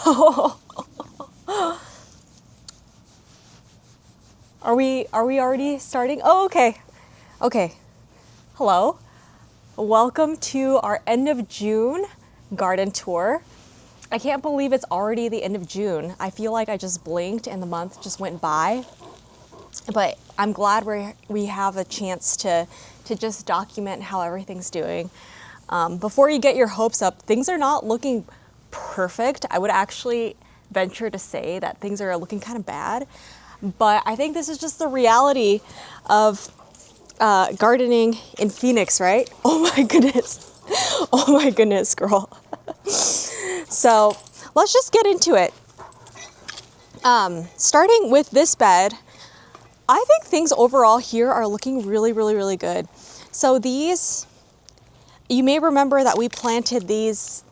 Are we already starting? Oh, okay. Okay. Hello. Welcome to our end of June garden tour. I can't believe it's already the end of June. I feel like I just blinked and the month just went by. But I'm glad we have a chance to just document how everything's doing. Before you get your hopes up, things are not looking perfect. I would actually venture to say that things are looking kind of bad. But I think this is just the reality of gardening in Phoenix, right? Oh my goodness. Oh my goodness, girl. So let's just get into it. Starting with this bed, I think things overall here are looking really, really, really good. So these, you may remember that we planted these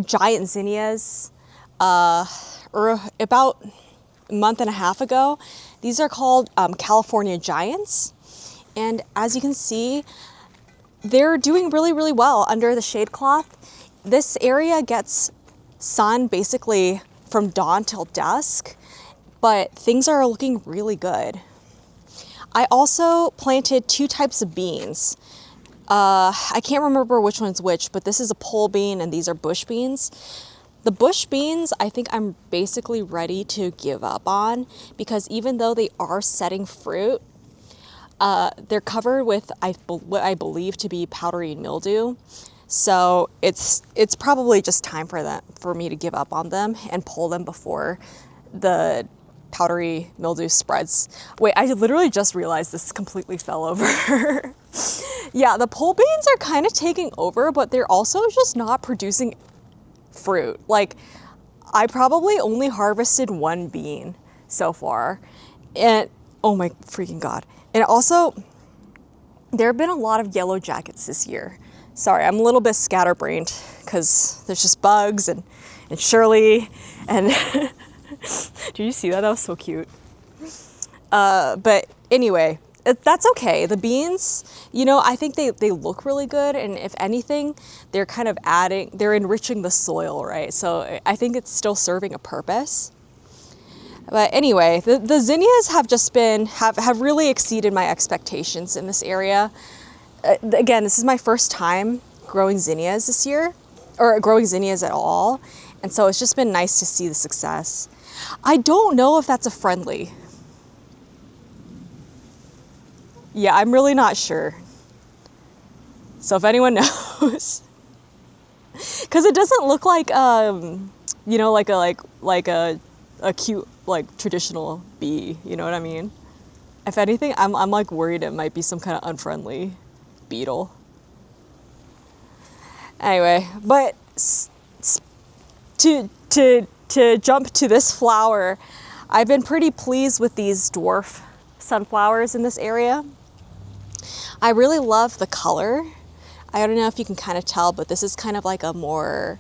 giant zinnias about a month and a half ago. These are called California Giants. And as you can see, they're doing really, really well under the shade cloth. This area gets sun basically from dawn till dusk, but things are looking really good. I also planted 2 types of beans. I can't remember which one's which, but this is a pole bean and these are bush beans. The bush beans, I think I'm basically ready to give up on, because even though they are setting fruit, they're covered with what I believe to be powdery mildew. So it's probably just time for me to give up on them and pull them before the powdery mildew spreads. Wait, I literally just realized this completely fell over. Yeah, the pole beans are kind of taking over, but they're also just not producing fruit. Like, I probably only harvested 1 bean so far, and oh my freaking god. And also, there have been a lot of yellow jackets this year. Sorry, I'm a little bit scatterbrained because there's just bugs and Shirley and did you see that? That was so cute. But anyway, that's okay. The beans, you know, I think they look really good, and if anything, they're kind of they're enriching the soil, right? So I think it's still serving a purpose. But anyway, the zinnias have just have really exceeded my expectations in this area. Again, this is my first time growing zinnias this year, or growing zinnias at all. And so it's just been nice to see the success. I don't know if that's a friendly. Yeah, I'm really not sure. So if anyone knows, because it doesn't look like, you know, like a cute, like traditional bee, you know what I mean? If anything, I'm like worried it might be some kind of unfriendly beetle. Anyway, but to jump to this flower, I've been pretty pleased with these dwarf sunflowers in this area. I really love the color. I don't know if you can kind of tell, but this is kind of like a more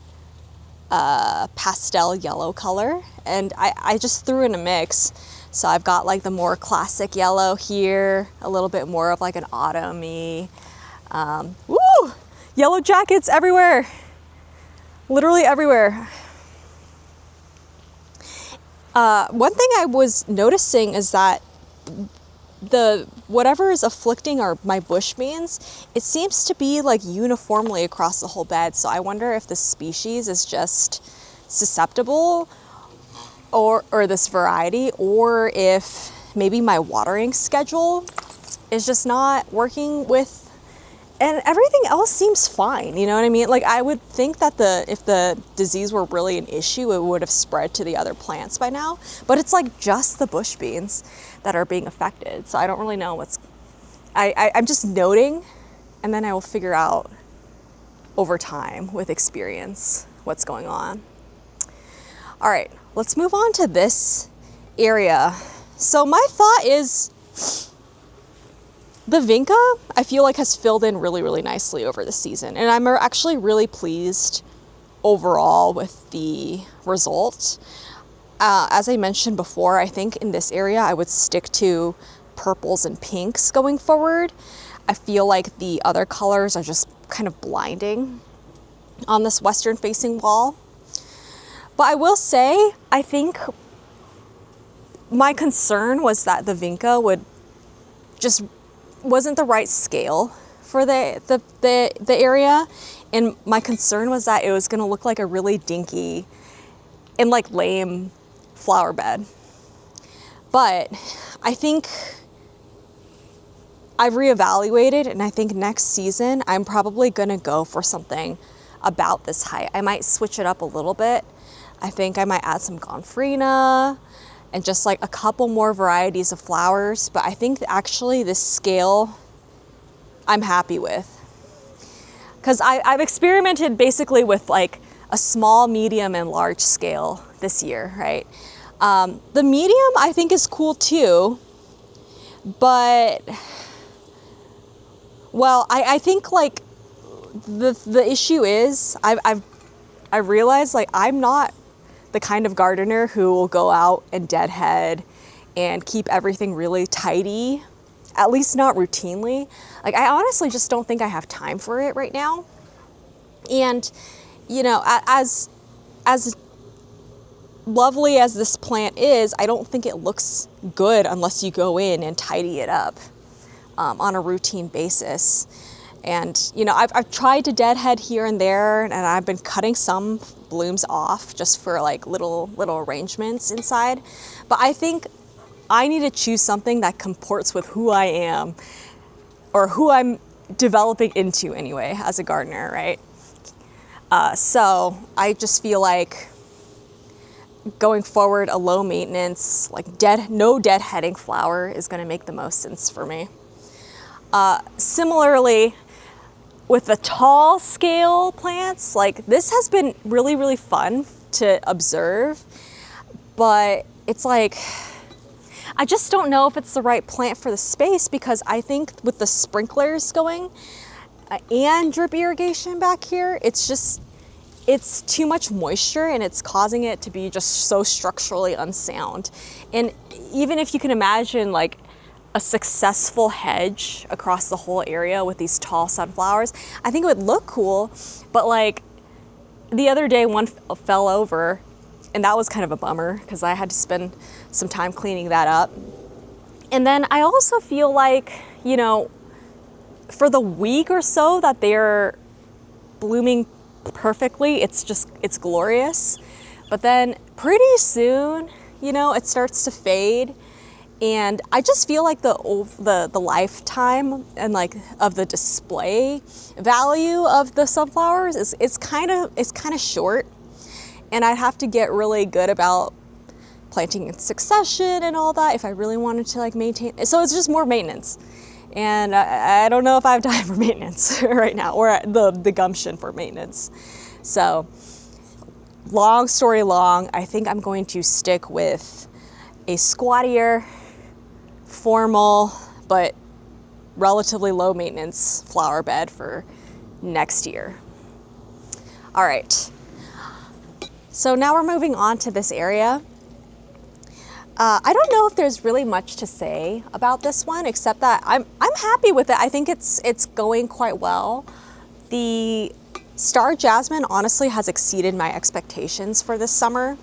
pastel yellow color, and I just threw in a mix. So I've got like the more classic yellow here, a little bit more of like an autumny. Woo! Yellow jackets everywhere, literally everywhere. One thing I was noticing is that whatever is afflicting my bush beans, it seems to be like uniformly across the whole bed. So I wonder if this species is just susceptible, or this variety, or if maybe my watering schedule is just not working with, and everything else seems fine, you know what I mean? Like, I would think that if the disease were really an issue, it would have spread to the other plants by now, but it's like just the bush beans that are being affected. So I don't really know I'm just noting, and then I will figure out over time with experience what's going on. All right, let's move on to this area. So my thought is, the Vinca, I feel like, has filled in really, really nicely over the season. And I'm actually really pleased overall with the result. As I mentioned before, I think in this area, I would stick to purples and pinks going forward. I feel like the other colors are just kind of blinding on this western facing wall. But I will say, I think my concern was that the Vinca wasn't the right scale for the area. And my concern was that it was gonna look like a really dinky and like lame flower bed. But I think I've reevaluated, and I think next season I'm probably gonna go for something about this height. I might switch it up a little bit. I think I might add some gomphrena and just like a couple more varieties of flowers. But I think actually this scale I'm happy with, because I've experimented basically with like a small, medium, and large scale this year, right? The medium I think is cool too, but well, I think like the issue is I realized like I'm not the kind of gardener who will go out and deadhead and keep everything really tidy, at least not routinely. Like I honestly just don't think I have time for it right now. And you know, as lovely as this plant is, I don't think it looks good unless you go in and tidy it up on a routine basis. And you know, I've tried to deadhead here and there, and I've been cutting some blooms off just for like little arrangements inside. But I think I need to choose something that comports with who I am, or who I'm developing into anyway as a gardener, right? So I just feel like going forward, a low maintenance, like no deadheading flower is going to make the most sense for me. Similarly, with the tall scale plants, like this has been really, really fun to observe, but it's like, I just don't know if it's the right plant for the space, because I think with the sprinklers going and drip irrigation back here, it's too much moisture, and it's causing it to be just so structurally unsound. And even if you can imagine like a successful hedge across the whole area with these tall sunflowers, I think it would look cool. But like the other day, one fell over, and that was kind of a bummer because I had to spend some time cleaning that up. And then I also feel like, you know, for the week or so that they're blooming perfectly, it's glorious. But then pretty soon, you know, it starts to fade. And I just feel like the lifetime and like of the display value of the sunflowers is kind of short, and I'd have to get really good about planting in succession and all that if I really wanted to like maintain. So it's just more maintenance, and I don't know if I have time for maintenance right now, or the gumption for maintenance. So long story long, I think I'm going to stick with a squattier, formal, but relatively low maintenance flower bed for next year. All right, so now we're moving on to this area. I don't know if there's really much to say about this one, except that I'm happy with it. I think it's going quite well. The star jasmine honestly has exceeded my expectations for this summer.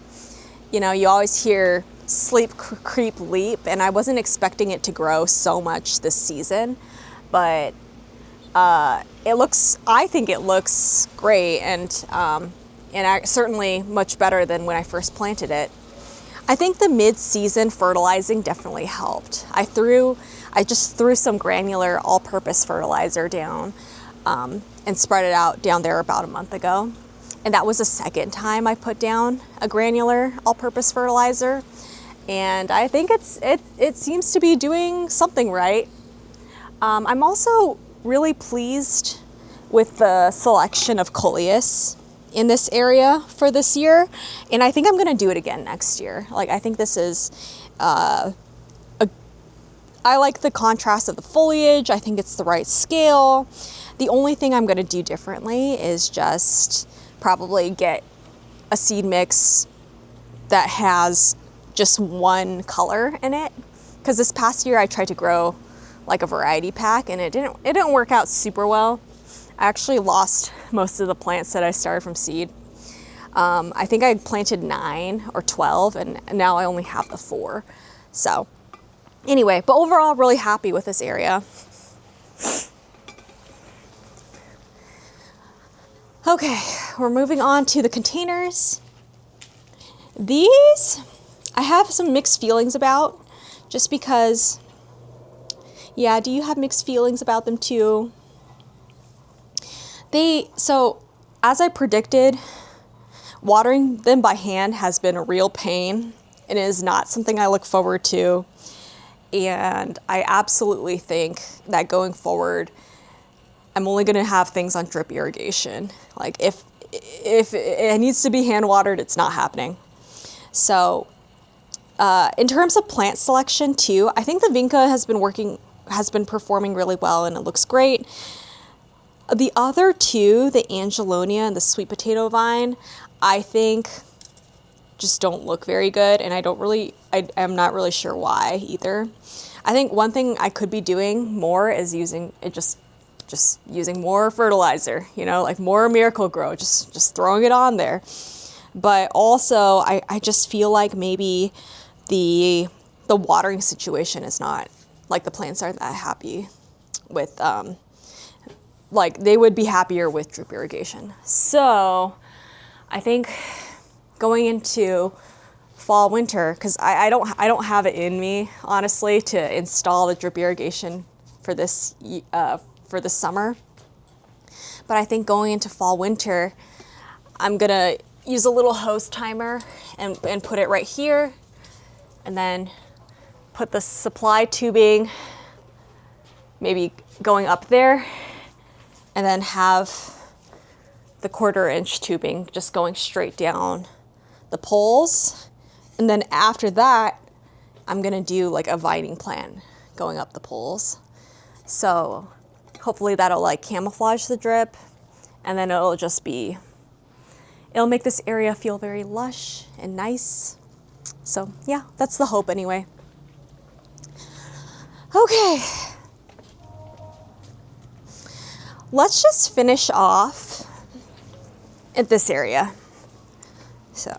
You know, you always hear sleep, creep, leap, and I wasn't expecting it to grow so much this season, but I think it looks great, and certainly much better than when I first planted it. I think the mid-season fertilizing definitely helped. I just threw some granular all-purpose fertilizer down and spread it out down there about a month ago, and that was the second time I put down a granular all-purpose fertilizer. And I think it seems to be doing something right. I'm also really pleased with the selection of coleus in this area for this year, and I think I'm going to do it again next year. Like, I think this is I like the contrast of the foliage. I think it's the right scale. The only thing I'm going to do differently is just probably get a seed mix that has just one color in it, because this past year I tried to grow like a variety pack, and it didn't work out super well. I actually lost most of the plants that I started from seed. I think I planted 9 or 12 and now I only have the 4. So anyway, but overall really happy with this area. Okay, we're moving on to the containers. These I have some mixed feelings about, just because, yeah, do you have mixed feelings about them too? So as I predicted, watering them by hand has been a real pain and it is not something I look forward to. And I absolutely think that going forward, I'm only going to have things on drip irrigation. Like if it needs to be hand watered, it's not happening. So in terms of plant selection too, I think the Vinca has been performing really well and it looks great. The other two, the Angelonia and the sweet potato vine, I think just don't look very good, and I'm not really sure why either. I think one thing I could be doing more is using more fertilizer, like more Miracle-Gro, just throwing it on there. But also I just feel like maybe the watering situation is not, like the plants aren't that happy with, like they would be happier with drip irrigation. So I think going into fall, winter, because I don't have it in me, honestly, to install the drip irrigation for this summer. But I think going into fall, winter, I'm gonna use a little hose timer and put it right here, and then put the supply tubing maybe going up there, and then have the 1/4 inch tubing just going straight down the poles. And then after that, I'm gonna do like a vining plan going up the poles. So hopefully that'll like camouflage the drip, and then it'll make this area feel very lush and nice. So yeah, that's the hope anyway. Okay. Let's just finish off at this area. So,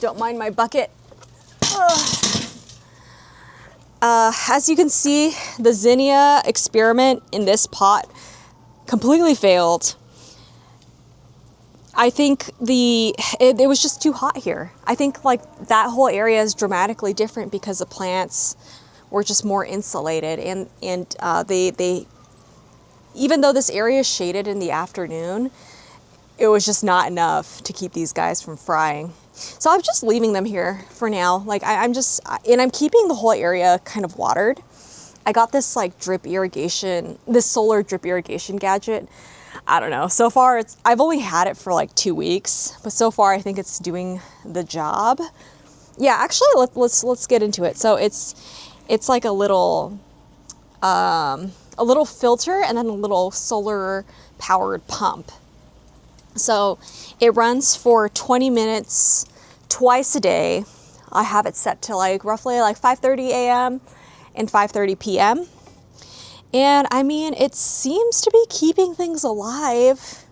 don't mind my bucket. As you can see, the zinnia experiment in this pot completely failed. I think it was just too hot here. I think like that whole area is dramatically different because the plants were just more insulated, and they even though this area is shaded in the afternoon, it was just not enough to keep these guys from frying. So I'm just leaving them here for now. Like I'm keeping the whole area kind of watered. I got this like this solar drip irrigation gadget. I don't know. So far I've only had it for like 2 weeks, but so far I think it's doing the job. Yeah, actually let's get into it. So it's like a little filter and then a little solar powered pump. So it runs for 20 minutes twice a day. I have it set to like roughly like 5:30 a.m. and 5:30 p.m. And I mean, it seems to be keeping things alive.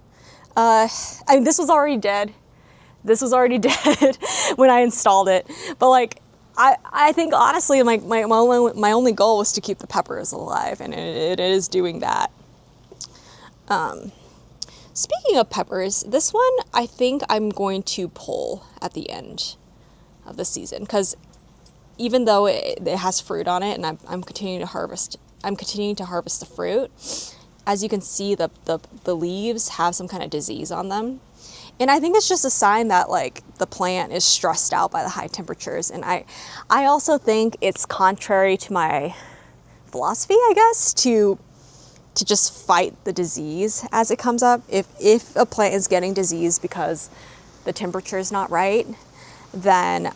I mean, this was already dead. This was already dead when I installed it. But like, I think honestly, my only goal was to keep the peppers alive, and it is doing that. Speaking of peppers, this one I think I'm going to pull at the end of the season, because even though it has fruit on it, and I'm continuing to harvest the fruit, as you can see, the leaves have some kind of disease on them. And I think it's just a sign that like the plant is stressed out by the high temperatures. And I also think it's contrary to my philosophy, I guess, to just fight the disease as it comes up. If a plant is getting disease because the temperature is not right, then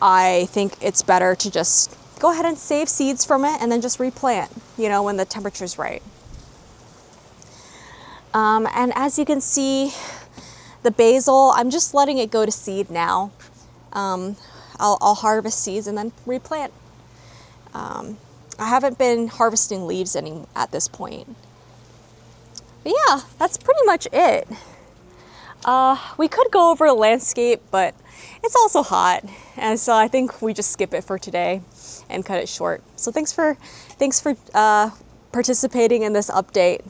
I think it's better to just go ahead and save seeds from it and then just replant, when the temperature's right. And as you can see, the basil, I'm just letting it go to seed now. I'll harvest seeds and then replant. I haven't been harvesting leaves at this point. But yeah, that's pretty much it. We could go over the landscape, but it's also hot, and so I think we just skip it for today and cut it short. So thanks for participating in this update,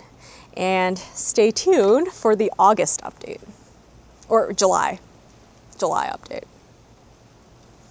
and stay tuned for the August update, or July update.